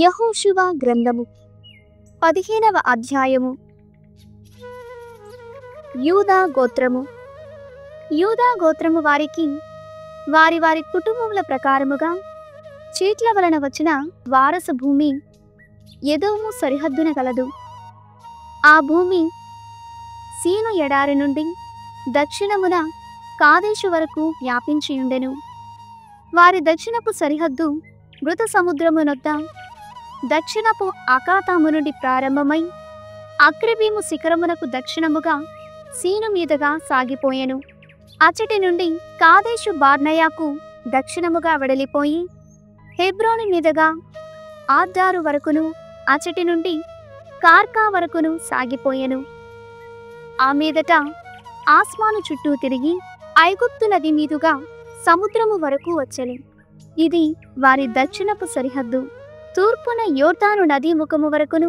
యెహోషువ గ్రంథము 15వ అధ్యాయము. యూదా గోత్రము. యూదా గోత్రము వారికి వారి వారి కుటుంబముల ప్రకారముగా చీట్ల వలన వచ్చిన వారసు భూమి ఎదోము సరిహద్దున కలదు. ఆ భూమి సీను ఎడారి నుండి దక్షిణమున కాదేశు వరకు వ్యాపించియుండెను. వారి దక్షిణపు సరిహద్దు మృత సముద్రమునొద్ద దక్షిణపు అకాతాము నుండి ప్రారంభమై అక్రబీము శిఖరమునకు దక్షిణముగా సీను మీదుగా సాగిపోయెను. అచటి నుండి కాదేశు బార్నయాకు దక్షిణముగా వెడలిపోయి హెబ్రోను మీదుగా ఆద్దారు వరకును అచటి నుండి కార్కా వరకును సాగిపోయెను. ఆ మీదట ఆస్మాను చుట్టూ తిరిగి ఐగుప్తు నది మీదుగా సముద్రము వరకు వచ్చెను. ఇది వారి దక్షిణపు సరిహద్దు. తూర్పున యోర్దాను నదీ ముఖము వరకును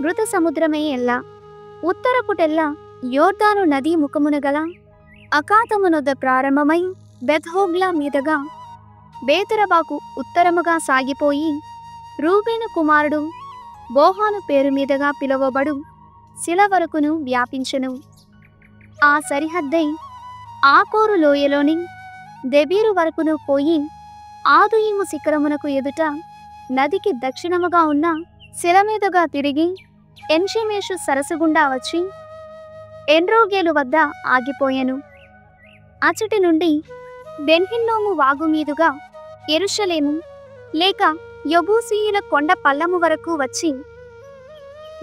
మృత సముద్రమే ఎల్లా. ఉత్తరపుటెల్లా యోర్దాను నదీ ముఖమున గల అకాతమునొద్ద ప్రారంభమై బెత్హోగ్లా మీదుగా బేతరబాకు ఉత్తరముగా సాగిపోయి రూబేను కుమారుడు బోహాను పేరు మీదుగా పిలువబడు శిల వరకును వ్యాపించెను. ఆ సరిహద్దే ఆకోరు లోయలోని దెబీరు వరకును పోయి ఆదుయిము శిఖరమునకు ఎదుట నదికి దక్షిణముగా ఉన్న శిల మీదుగా తిరిగి ఎన్షిమేషు సరస్సు గుండా వచ్చి ఎన్రోగేలు వద్ద ఆగిపోయెను. అచటి నుండి బెన్హిన్నోము వాగు మీదుగా యెరూషలేము లేక యెబూసీయుల కొండ పల్లము వరకు వచ్చి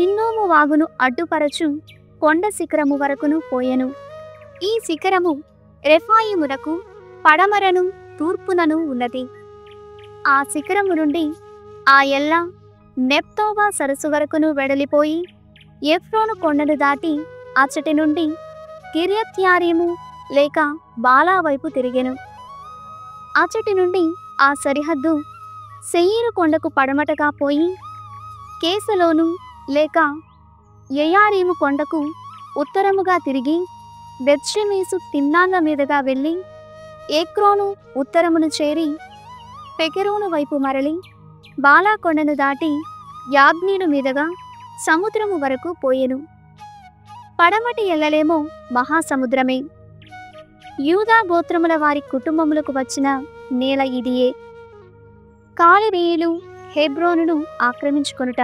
హిన్నోము వాగును అడ్డుపరచు కొండ శిఖరము వరకును పోయెను. ఈ శిఖరము రెఫాయిమునకు పడమరను తూర్పునను ఉన్నది. ఆ శిఖరము నుండి ఆ ఎల్ల నెప్తోవా సరస్సు వరకును వెడలిపోయి ఎఫ్రోను కొండను దాటి అచటి నుండి కిర్యత్యారీము లేక బాలా వైపు తిరిగెను. అచటి నుండి ఆ సరిహద్దు సెయీరు కొండకు పడమటగా పోయి కేసలోను లేక యయారీము కొండకు ఉత్తరముగా తిరిగి బెత్షెమేసు తిమ్నాన్ల మీదుగా వెళ్ళి ఏక్రోను ఉత్తరమును చేరి పెకెరోను వైపు మరలి బాలా కొండను దాటి యాబ్నీను మీదుగా సముద్రము వరకు పోయెను. పడమటి ఎల్లలేమో మహాసముద్రమే. యూదా గోత్రముల వారి కుటుంబములకు వచ్చిన నేల ఇదియే. కాలేబీయులు హెబ్రోనును ఆక్రమించుకొనుట.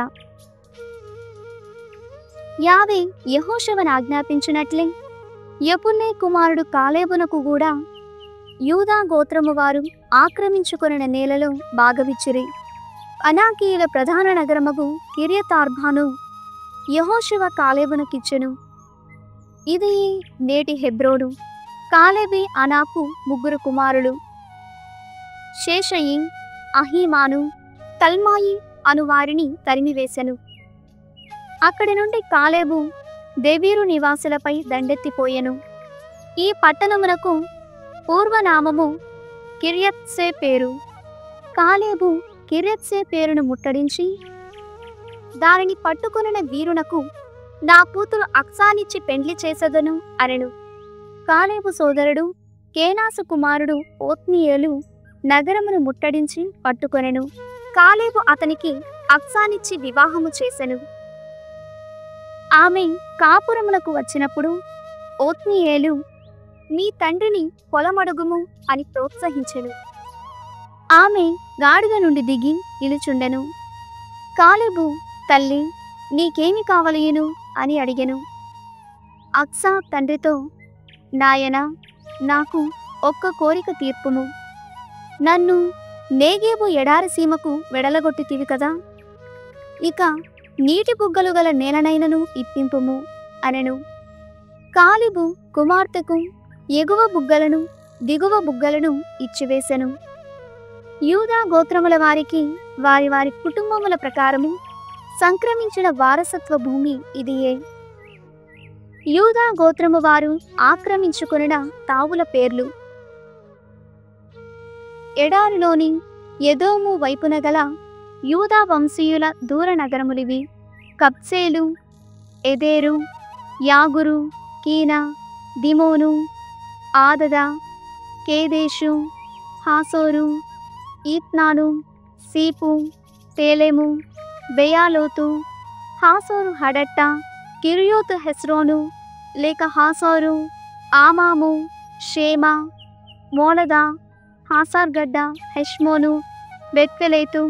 యావే యెహోషువను ఆజ్ఞాపించినట్లే యెఫున్నె కుమారుడు కాలేబునకు కూడా యూదా గోత్రము వారు ఆక్రమించుకొనిన నేలలో భాగమిచ్చిరి. అనాకీయుల ప్రధాన నగరమగు కిర్యతార్బాను యెహోషువ కాలేబునకిచ్చెను. ఇది నేటి హెబ్రోను. కాలేబి అనాకు ముగ్గురు కుమారులు. షేషయి, అహీమాను, తల్మాయి అను వారిని తరిమివేశెను. అక్కడి నుండి కాలేబు దెబీరు నివాసులపై దండెత్తిపోయెను. ఈ పట్టణమునకు పూర్వనామము కిర్యత్సే పేరు. కాలేబు కిర్యత్సే పేరును ముట్టడించి దానిని పట్టుకొనిన వీరునకు నా కూతురు అక్సానిచ్చి పెండ్లి చేసెదను అనెను. కాలేబు సోదరుడు కేనాసు కుమారుడు ఓత్నీయేలు నగరమును ముట్టడించి పట్టుకొనెను. కాలేబు అతనికి అక్సానిచ్చి వివాహము చేసెను. ఆమె కాపురమునకు వచ్చినప్పుడు ఓత్నీయేలు నీ తండ్రిని పొలమడుగుము అని ప్రోత్సహించెను. ఆమె గాడిద నుండి దిగి నిలుచుండెను. కాలేబు తల్లి నీకేమి కావలియును అని అడిగెను. అక్సా తండ్రితో నాయనా నాకు ఒక్క కోరిక తీర్పుము. నన్ను నేగేబు ఎడారి సీమకు వెడలగొట్టితివి కదా, ఇక నీటి బుగ్గలు గల నేలనైనను ఇప్పింపుము అనెను. కాలేబు కుమార్తెకు ఎగువ బుగ్గలను దిగువ బుగ్గలను ఇచ్చివేశెను. యూదా గోత్రముల వారికి వారి వారి కుటుంబముల ప్రకారము సంక్రమించిన వారసత్వ భూమి ఇదియే. యూదా గోత్రము వారు ఆక్రమించుకొనిన తావుల పేర్లు. ఎడారిలోని ఎదోము వైపున గల యూదా వంశీయుల దూర నగరములివి. కబ్సేలు, ఎదేరు, యాగురు, కీనా, దిమోను, ఆదద, కేదేషు, హాసోరు, ఈత్నాను, సీపు, తేలెము, బెయాలోతు, హాసోరు హడట్ట, కిర్యోతు హెస్రోను లేక హాసోరు, ఆమాము, షేమ, మోలద, హాసార్గడ్డ, హెష్మోను, బెత్పెలేతు,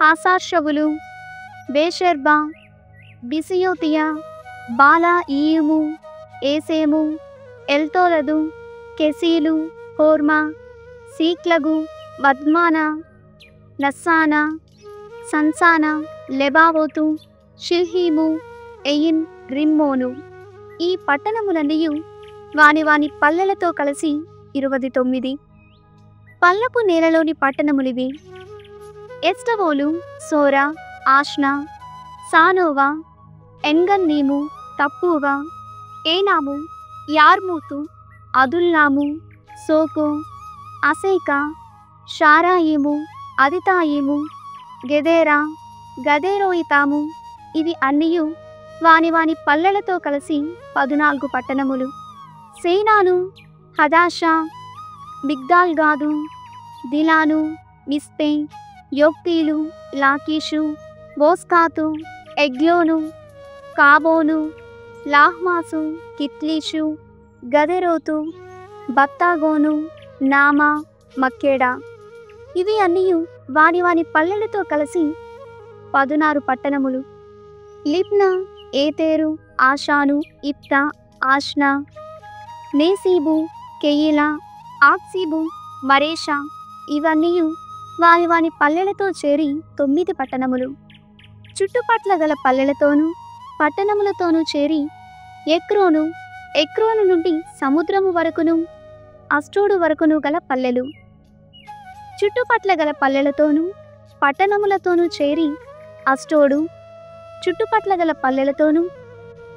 హాసార్షవులు, బేషెర్బా, బిసియోతియా, బాలా ఈయుము, ఏసేము, ఎల్తోలదు, కెసీలు, హోర్మా, సీక్లగు, వద్మానా, నస్సానా, సన్సానా, లెబావోతు, షిల్హీము, ఎయిన్, రిమ్మోను. ఈ పట్టణములన్నీయు వాని వాని పల్లెలతో కలిసి 29. పల్లపు నేలలోని పట్టణములివి: ఎస్టవోలు, సోరా, ఆష్నా, సానోవా, ఎన్గన్నీము, తప్పూవా, ఏనాము, యార్మూతు, అదుల్లాము, సోకో, అసేకా, షారాయిము, అదితాయిము, గెదేరా, గదేరోయితాము. ఇవి అన్నియు వాని వాని పల్లెలతో కలిసి 14 పట్టణములు. సేనాను, హదాషా, మిగ్దాల్గాదు, దిలాను, మిస్పే, యొక్తీలు, లాకీషు, బోస్కాతు, ఎగ్లోను, కాబోను, లాహ్మాసు, కిత్లీషు, గదెరోతు, బత్తాగోను, నామా, మక్కేడా. ఇవి అన్నియు వాని వాని పల్లెలతో కలిసి 16 పట్టణములు. లిబ్నా, ఏతేరు, ఆషాను, ఇప్తా, ఆష్నా, నేసీబు, కెయిలా, ఆక్సీబు, మరేషా. ఇవన్నీయు వాని వాని పల్లెలతో చేరి 9 పట్టణములు. చుట్టుపట్ల గల పల్లెలతోనూ పట్టణములతోనూ చేరి ఎక్రోను, ఎక్రోను నుండి సముద్రము వరకును అష్టోడు వరకును గల పల్లెలు. చుట్టుపట్ల గల పల్లెలతోనూ పట్టణములతోనూ చేరి అష్టోడు, చుట్టుపట్ల గల పల్లెలతోనూ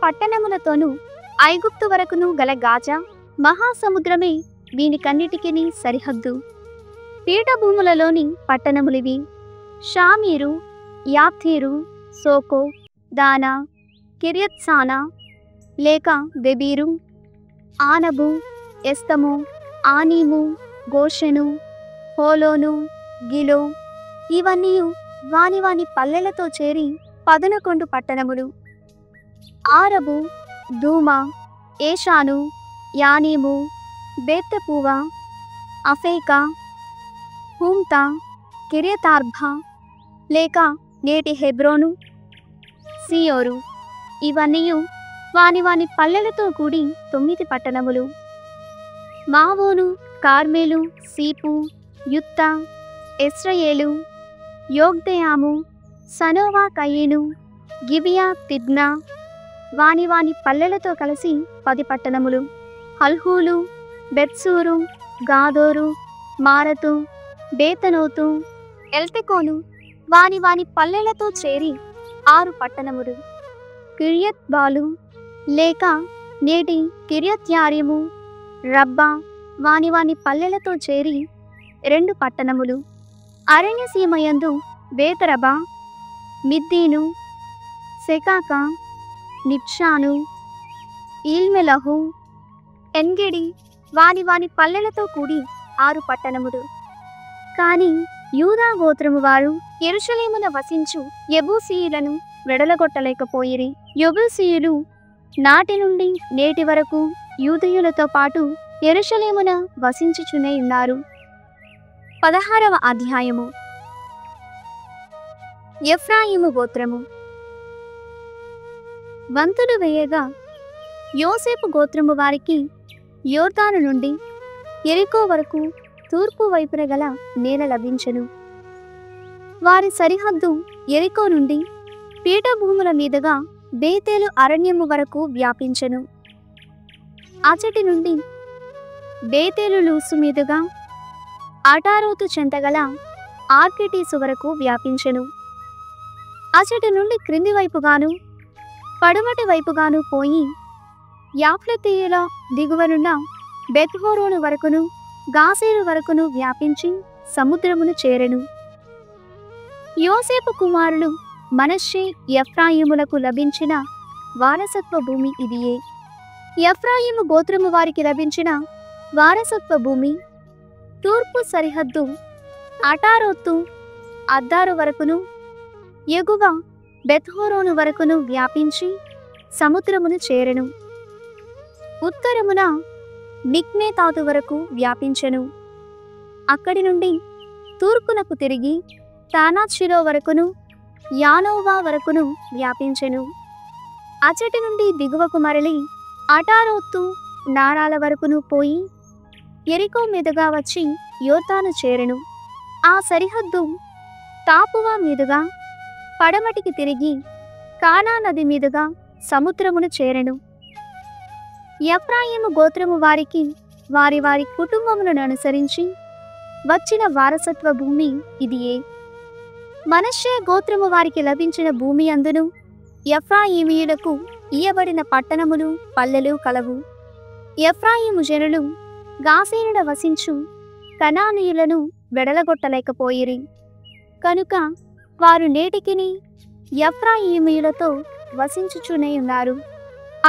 పట్టణములతోనూ ఐగుప్తు వరకును గల గాజా, మహాసముద్రమే వీనికన్నిటికీ సరిహద్దు. పీఠభూములలోని పట్టణములివి: షామీరు, యాప్తీరు, సోకో, దానా, కిర్యత్సానా లేక దెబీరు, ఆనబు, ఎస్తము, ఆనీము, గోషెను, హోలోను, గిలో. ఇవన్నీ వాని వాని పల్లెలతో చేరి 11 పట్టణములు. ఆరబు, దూమా, ఏషాను, యానీము, బేత్తెపూవ, అఫేకా, హూమ్తా, కిర్యతార్బా లేక నేటి హెబ్రోను, సియోరు. ఇవన్నీయు వాని వాని పల్లెలతో కూడి 9 పట్టణములు. మావోను, కార్మెలు, సీపు, యుత్తా, ఎస్రయేలు, యోగ్దెయాము, సనోవా, కయీను, గిబియా, తిబ్నా. వాని వాని పల్లెలతో కలిసి 10 పట్టణములు. హల్హూలు, బెత్సూరు, గాదోరు, మారతు, బేతనోతు, ఎల్తెకోను. వాని వాని పల్లెలతో చేరి 6 పట్టణములు. కిర్యత్ బాలు లేక నేటి కిర్యత్యారీము, రబ్బా. వాని వాని పల్లెలతో చేరి 2 పట్టణములు. అరణ్యసీమయందు బేతరబా, మిద్దీను, సెకాకా, నిప్షాను, ఈల్మెలహు, ఎన్గెడి. వాని వాని పల్లెలతో కూడి 6 పట్టణములు. కాని యూదా గోత్రము వారు యెరూషలేమున వసించు యెబూసీయులను వెడలగొట్టలేకపోయిరి. యెబూసీయులు నాటి నుండి నేటి వరకు యూదయులతో పాటు యెరూషలేమున వసించుచునే ఉన్నారు. 16వ అధ్యాయము. ఎఫ్రాయిము గోత్రము. వంతులు వేయగా యోసేపు గోత్రము వారికి యోర్దాను నుండి యెరికో వరకు తూర్పు వైపున గల నేల లభించెను. వారి సరిహద్దు యెరికో నుండి పీఠభూముల మీదుగా బేతేలు అరణ్యము వరకు వ్యాపించెను. అచటి నుండి బేతేలు లూసు మీదుగా అటారోతు చెంతగల ఆర్కిటీసు వరకు వ్యాపించెను. అచటి నుండి క్రింది వైపుగాను పడమటి వైపుగాను పోయి యాఫ్లెతీయుల దిగువనున్న బెత్హోరోను వరకును గాసేరు వరకును వ్యాపించి సముద్రమును చేరెను. యోసేపు కుమారులు మనష్షే, ఎఫ్రాయిములకు లభించిన వారసత్వ భూమి ఇదియే. ఎఫ్రాయిము గోత్రము వారికి లభించిన వారసత్వ భూమి తూర్పు సరిహద్దు అటారోతు అద్దారు వరకును ఎగువ బెత్హోరోను వరకును వ్యాపించి సముద్రమును చేరెను. ఉత్తరమున మిక్మేతాతు వరకు వ్యాపించెను. అక్కడి నుండి తూర్పునకు తిరిగి తానాత్షిలో వరకును యానోవా వరకును వ్యాపించెను. అచటి నుండి దిగువకు మరలి అటారోత్తు నారాల వరకును పోయి యెరికో మీదుగా వచ్చి యోర్దాను చేరెను. ఆ సరిహద్దు తాపువా మీదుగా పడమటికి తిరిగి కానా నది మీదుగా సముద్రమును చేరెను. ఎఫ్రాయిము గోత్రము వారికి వారి వారి కుటుంబములను అనుసరించి వచ్చిన వారసత్వ భూమి ఇదియే. మనష్షే గోత్రము వారికి లభించిన భూమి అందును ఎఫ్రాయిమీయులకు ఇయ్యబడిన పట్టణములు పల్లెలు కలవు. ఎఫ్రాయిము జనులు గాసేనున వసించు కనానీయులను వెడలగొట్టలేకపోయిరి కనుక వారు నేటికిని ఎఫ్రాయిమీయులతో వసించుచునే ఉన్నారు.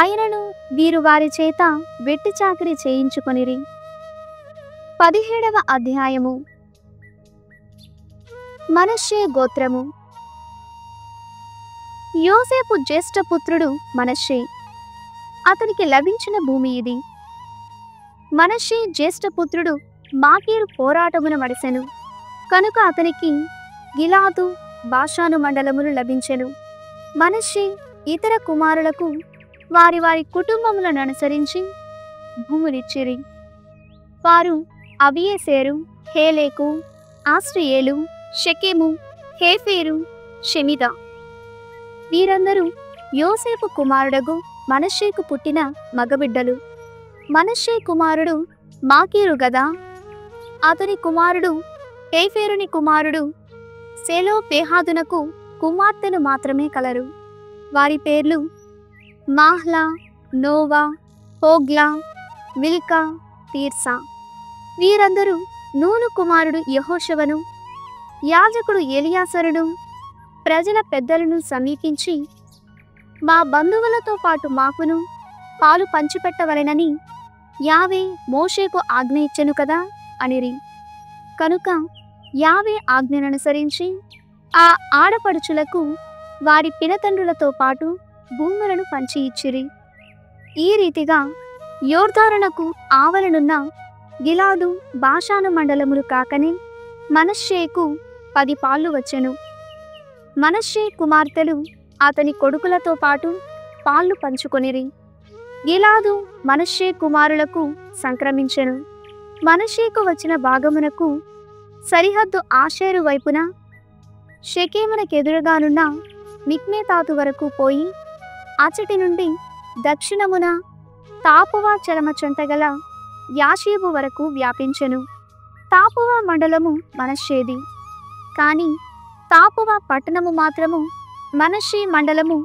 అయినను వీరు వారి చేత వెట్టి చాకిరీ చేయించుకొనిరి. 17వ అధ్యాయము. మనష్షే గోత్రము. యోసేపు జ్యేష్ఠపుత్రుడు మనష్షే. అతనికి లభించిన భూమి ఇది. మనష్షే జ్యేష్ఠపుత్రుడు మాకీరు పోరాటమున మడిసెను కనుక అతనికి గిలాదు బాషాను మండలములు లభించెను. మనష్షే ఇతర కుమారులకు వారి వారి కుటుంబములను అనుసరించి భూములిచ్చిరి. వారు అబియేసేరు, హేలేకు, ఆస్ట్రియేలు, షెకెము, హేఫేరు, షెమిదా. వీరందరూ యోసేపు కుమారుడగు మనష్షేకు పుట్టిన మగబిడ్డలు. మనష్షే కుమారుడు మాకీరు గదా. అతని కుమారుడు హేఫేరుని కుమారుడు సెలోపేహాదునకు కుమార్తెలు మాత్రమే కలరు. వారి పేర్లు మాహ్లా, నోవా, హోగ్లా, మిల్కా, తీర్సా. వీరందరూ నూను కుమారుడు యెహోషువను, యాజకుడు ఎలియాసరును, ప్రజల పెద్దలను సమీపించి మా బంధువులతో పాటు మాకును పాలు పంచిపెట్టవలెనని యావే మోషేకు ఆజ్ఞ ఇచ్చెను కదా అనిరి. కనుక యావే ఆజ్ఞననుసరించి ఆ ఆడపడుచులకు వారి పినతండ్రులతో పాటు భూములను పంచి ఇచ్చిరి. ఈ రీతిగా యోర్దానునకు ఆవలనున్న గిలాదు బాషాను మండలములు కాకనే మనష్షేకు 10 పాళ్ళు వచ్చెను. మనష్షే కుమార్తెలు అతని కొడుకులతో పాటు పాళ్ళు పంచుకొనిరి. గిలాదు మనష్షే కుమారులకు సంక్రమించెను. మనష్షేకు వచ్చిన భాగమునకు సరిహద్దు ఆషేరు వైపున షెకెమునకెదురుగానున్న మిక్మేతాతు వరకు పోయి అచటి నుండి దక్షిణమున తాపువా చరమ చెంతగల యాషీబు వరకు వ్యాపించెను. తాపువా మండలము మనష్షేది. కాని తాపువా పట్టణము మాత్రము మనష్షే మండలము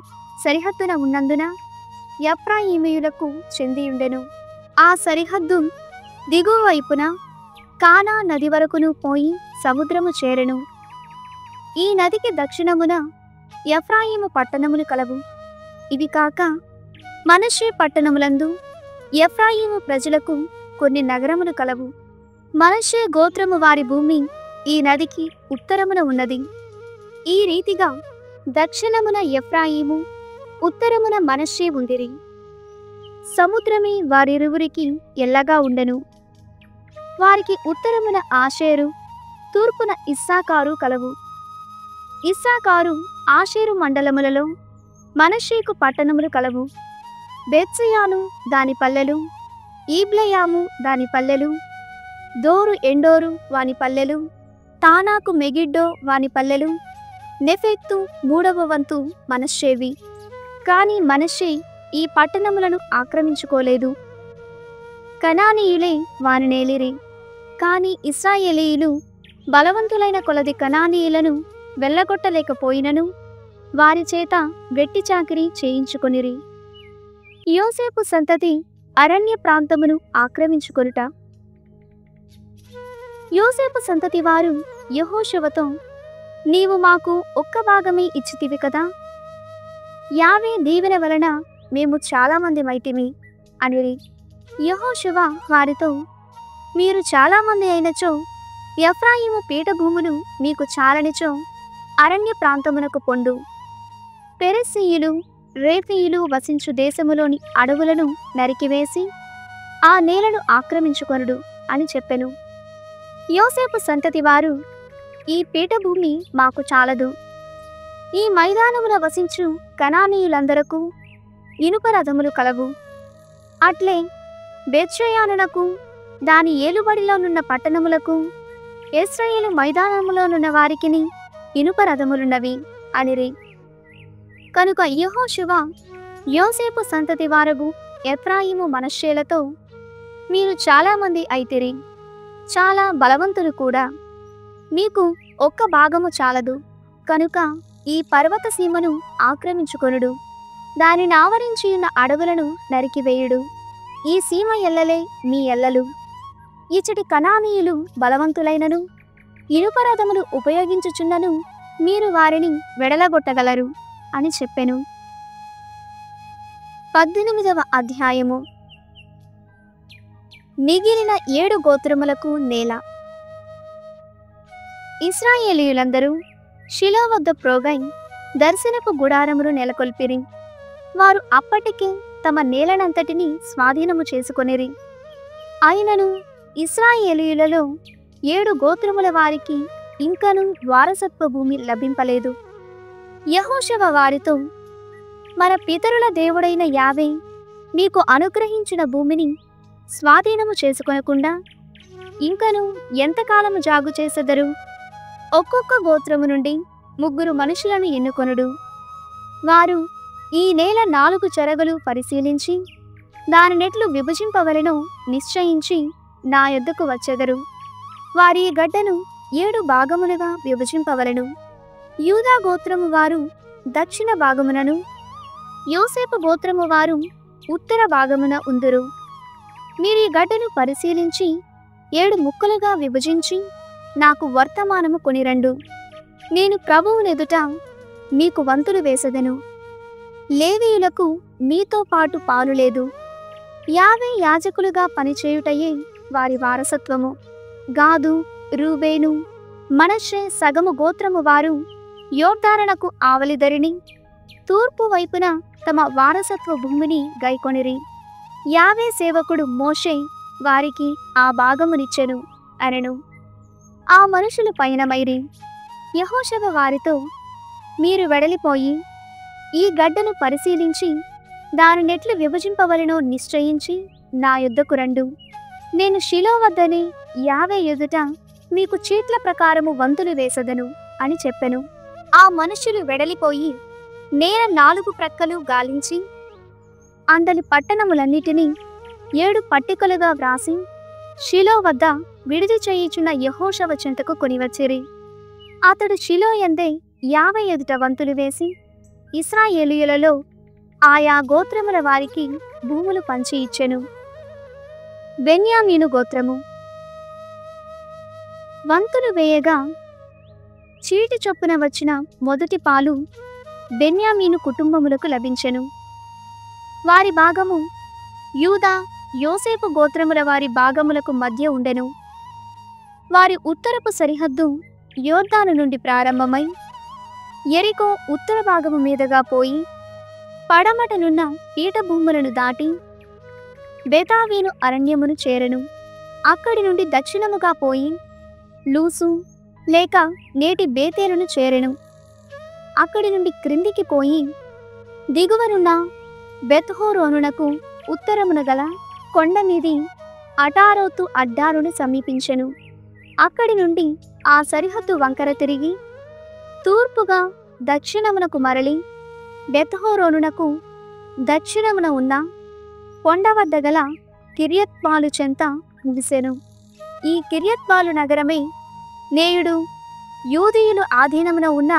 సరిహద్దున ఉన్నందున ఎఫ్రాయిమీయులకు చెందియుండెను. ఆ సరిహద్దు దిగువ వైపున కానా నది వరకును పోయి సముద్రము చేరెను. ఈ నదికి దక్షిణమున ఎఫ్రాయిము పట్టణములు కలవు. ఇవి కాక మనష్షే పట్టణములందు ఎఫ్రాయిము ప్రజలకు కొన్ని నగరములు కలవు. మనష్షే గోత్రము వారి భూమి ఈ నదికి ఉత్తరమున ఉన్నది. ఈ రీతిగా దక్షిణమున ఎఫ్రాయిము, ఉత్తరమున మనష్షే ఉండిరి. సముద్రమే వారిరువురికి ఎల్లగా ఉండెను. వారికి ఉత్తరమున ఆషేరు, తూర్పున ఇస్సాకారు కలవు. ఇస్సాకారు ఆషేరు మండలములలో మనష్షేకు పట్టణములు కలవు. బెత్షెయాను దాని పల్లెలు, ఈబ్లెయాము దాని పల్లెలు, దోరు ఎండోరు వాని పల్లెలు, తానాకు మెగిడ్డో వాని పల్లెలు, నెఫెత్తు 3వ వంతు మనష్షేవి. కాని మనష్షే ఈ పట్టణములను ఆక్రమించుకోలేదు. కనానీయులే వానినేలిరి. కాని ఇశ్రాయేలీయులు బలవంతులైన కొలది కనానీయులను వెళ్ళగొట్టలేకపోయినను వారి చేత వెట్టి చాకిరీ చేయించుకొనిరి. యోసేపు సంతతి అరణ్య ప్రాంతమును ఆక్రమించుకొనుట. యోసేపు సంతతి వారు యెహోషువతో, నీవు మాకు ఒక్క భాగమే ఇచ్చితివి కదా. యావే దీవెన వలన మేము చాలామంది మైతిమి అనిరి. యెహోషువ వారితో, మీరు చాలామంది అయినచో ఎఫ్రాయిము పీఠభూములు మీకు చాలనిచో అరణ్య ప్రాంతమునకు పొండు. పెరిస్సీయులు రేఫీయులు వసించు దేశములోని అడవులను నరికివేసి ఆ నేలను ఆక్రమించుకొనుడు అని చెప్పెను. యోసేపు సంతతి వారు, ఈ పీఠభూమి మాకు చాలదు, ఈ మైదానమున వసించు కనానీయులందరకు ఇనుప రథములు కలవు. అట్లే బేత్షెయానునకు దాని ఏలుబడిలోనున్న పట్టణములకు ఇశ్రాయేలు మైదానములోనున్న వారికిని ఇనుప రథములున్నవి అనిరి. కనుక యెహోషువ యోసేపు సంతతి వారగు ఎఫ్రాయిము మనష్షేలతో, మీరు చాలామంది అయితిరి, చాలా బలవంతులు కూడా, మీకు ఒక్క భాగము చాలదు, కనుక ఈ పర్వత సీమను ఆక్రమించుకొనుడు, దానిని ఆవరించియున్న అడవులను నరికివేయుడు. ఈ సీమ ఎల్లలే మీ ఎల్లలు. ఇచ్చటి కనానీయులు బలవంతులైనను ఇనుపరథములు ఉపయోగించుచున్నను మీరు వారిని వెడలగొట్టగలరు అని చెప్పెను. 18వ అధ్యాయము. మిగిలిన 7 గోత్రములకు నేల. ఇశ్రాయేలీయులందరూ షిలో వద్ద ప్రోగై దర్శనపు గుడారమును నెలకొల్పిరి. వారు అప్పటికే తమ నేలనంతటిని స్వాధీనము చేసుకొనిరి. అయినను ఇశ్రాయేలీయులలో 7 గోత్రముల వారికి ఇంకను వారసత్వ భూమి లభింపలేదు. యెహోషువ వారితో, మన పితరుల దేవుడైన యావే మీకు అనుగ్రహించిన భూమిని స్వాధీనము చేసుకొనకుండా ఇంకను ఎంతకాలము జాగు చేసెదరు? ఒక్కొక్క గోత్రము నుండి 3 మనుషులను ఎన్నుకొనుడు. వారు ఈ నేల 4 చెరగులు పరిశీలించి దానినెట్లు విభజింపవలెనో నిశ్చయించి నా యొద్దకు వచ్చెదరు. వారి గడ్డను 7 భాగములుగా విభజింపవలెను. యూదా గోత్రము వారు దక్షిణ భాగమునను, యోసేపు గోత్రము వారు ఉత్తర భాగమున ఉందురు. మీరు ఈ గడ్డను పరిశీలించి 7 ముక్కలుగా విభజించి నాకు వర్తమానము కొనిరండు. నేను ప్రభువునెదుట మీకు వంతులు వేసెదను. లేవీయులకు మీతో పాటు పాలు లేదు. యావే యాజకులుగా పనిచేయుటయే వారి వారసత్వము. గాదు, రూబేను, మనష్షే సగము గోత్రము వారు యోర్దానునకు ఆవలిదరిని తూర్పు వైపున తమ వారసత్వ భూమిని గైకొనిరి. యావే సేవకుడు మోషే వారికి ఆ భాగమునిచ్చెను అనెను. ఆ మనుషులు పయనమైరి. యెహోషువ వారితో, మీరు వెడలిపోయి ఈ గడ్డను పరిశీలించి దానినెట్లు విభజింపవలెనో నిశ్చయించి నా యొద్దకు రండు. నేను షిలో వద్దనే యావే ఎదుట మీకు చీట్ల ప్రకారము వంతులు వేసెదను అని చెప్పెను. ఆ మనుషులు వెడలిపోయి నేల 4 ప్రక్కలు గాలించి అందలి పట్టణములన్నిటినీ 7 పట్టికలుగా వ్రాసి షిలో వద్ద విడిది చేయుచున్న యెహోషువ చెంతకు కొనివచ్చిరి. అతడు షిలో యందే యావే ఎదుట వంతులు వేసి ఇశ్రాయేలీయులలో ఆయా గోత్రముల వారికి భూములు పంచి ఇచ్చెను. బెన్యామీను గోత్రము. వంతులు వేయగా చీటి చొప్పున వచ్చిన మొదటి పాలు బెన్యామీను కుటుంబములకు లభించెను. వారి భాగము యూదా, యోసేపు గోత్రముల వారి భాగములకు మధ్య ఉండెను. వారి ఉత్తరపు సరిహద్దు యోర్దాను నుండి ప్రారంభమై యెరికో ఉత్తర భాగము మీదుగా పోయి పడమటనున్న పీఠభూములను దాటి బేతావీను అరణ్యమును చేరెను. అక్కడి నుండి దక్షిణముగా పోయి లూసు లేక నేటి బేతేలును చేరెను. అక్కడి నుండి క్రిందికి పోయి దిగువనున్న బెత్హోరోనునకు ఉత్తరమున గల కొండ మీది అటారోతు అడ్డారును సమీపించెను. అక్కడి నుండి ఆ సరిహద్దు వంకర తిరిగి తూర్పుగా దక్షిణమునకు మరలి బెత్హోరోనునకు దక్షిణమున ఉన్న కొండ వద్ద గల కిర్యత్బాలు చెంత ముగిసెను. ఈ కిర్యత్బాలు నగరమే నేయుడు యూదీయులు ఆధీనమున ఉన్న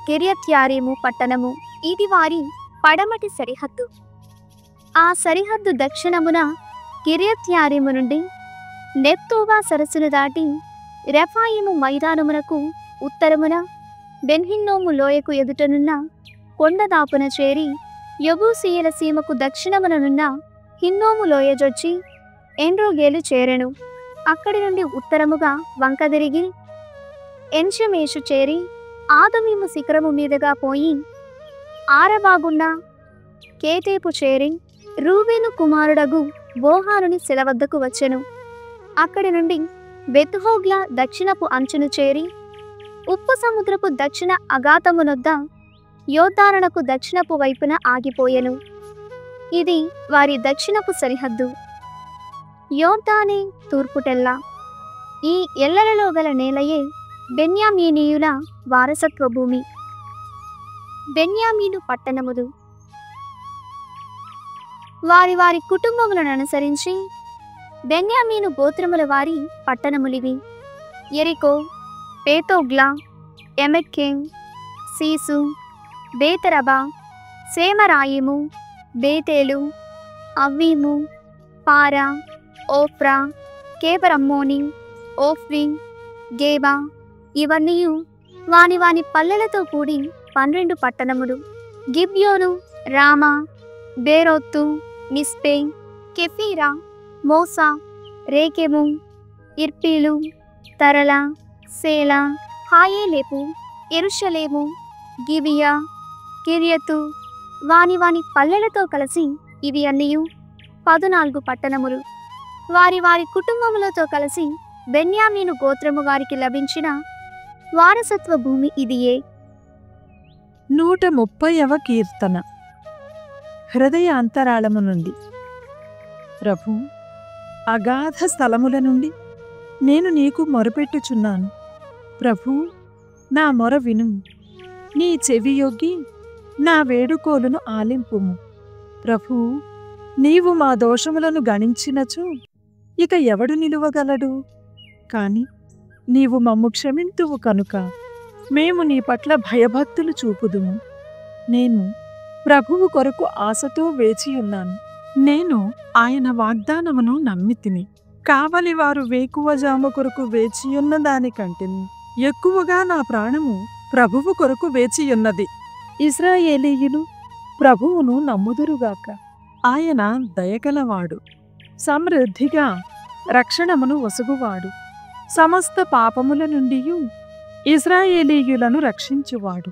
కిర్యత్యారీము పట్టణము. ఇది వారి పడమటి సరిహద్దు. ఆ సరిహద్దు దక్షిణమున కిర్యత్యారీము నుండి నెప్తోవా సరస్సును దాటి రెఫాయిము మైదానమునకు ఉత్తరమున బెన్హిన్నోము లోయకు ఎదుటనున్న కొండదాపున చేరి యెబూసీయుల సీమకు దక్షిణముననున్న హిన్నోము లోయజొచ్చి ఎన్రోగేలు చేరెను. అక్కడి నుండి ఉత్తరముగా వంకదిరిగి ఎన్షమేషు చేరి ఆదమీము శిఖరము మీదుగా పోయి ఆరబాగున్న కేతేపు చేరి రూబేను కుమారుడగు బోహానుని శిల వద్దకు వచ్చెను. అక్కడి నుండి బెత్హోగ్ల దక్షిణపు అంచును చేరి ఉప్పు సముద్రపు దక్షిణ అగాతమునొద్ద యోర్దానునకు దక్షిణపు వైపున ఆగిపోయెను. ఇది వారి దక్షిణపు సరిహద్దు. యోర్దానే తూర్పుటెల్ల. ఈ ఎల్లలలో గల నేలయే బెన్యామీనీయుల వారసత్వ భూమి. బెన్యామీను పట్టణములు వారి వారి కుటుంబములను అనుసరించి బెన్యామీను గోత్రముల వారి పట్టణములివి: యెరికో, పేతోగ్లా, ఎమెక్కేం, సీసు, బేతరబా, సేమరాయిము, బేతేలు, అవ్వీము, పారా, ఓఫ్రా, కేబరమ్మోని, ఓఫ్రి, గేబా, ఇవన్నీయు వాని వాని పల్లెలతో కూడి 12 పట్టణములు. గిబ్యోను, రామా, బేరోత్తు, మిస్పే, కెఫీరా, మోసా, రేకెము, ఇర్పీలు, తరల, సేలా, హాయేలేపు, యెరూషలేము, గిబియా, కిర్యతు వాని వాని పల్లెలతో కలిసి ఇవి అన్నీయు 14 పట్టణములు. వారి వారి కుటుంబములతో కలిసి బెన్యామీను గోత్రము వారికి లభించిన వారసత్వ భూమి ఇదియే. 130వ కీర్తన. హృదయ అంతరాళము నుండి. ప్రభూ, అగాధ స్థలముల నుండి నేను నీకు మొరపెట్టుచున్నాను. ప్రభూ, నా మొర విను. నీ చెవియొగ్గి నా వేడుకోలును ఆలింపుము. ప్రభూ, నీవు మా దోషములను గణించినచో ఇక ఎవడు నిలువగలడు? కాని నీవు మమ్ము క్షమింతువు కనుక మేము నీ పట్ల భయభక్తులు చూపుదుము. నేను ప్రభువు కొరకు ఆశతో వేచియున్నాను. నేను ఆయన వాగ్దానమును నమ్మితిని. కావలివారు వేకువజాము కొరకు వేచియున్న దానికంటే ఎక్కువగా నా ప్రాణము ప్రభువు కొరకు వేచియున్నది. ఇశ్రాయేలీయులు ప్రభువును నమ్ముదురుగాక. ఆయన దయగలవాడు, సమృద్ధిగా రక్షణమును వసుగువాడు, సమస్త పాపముల నుండి ఇశ్రాయేలీయులను రక్షించువాడు.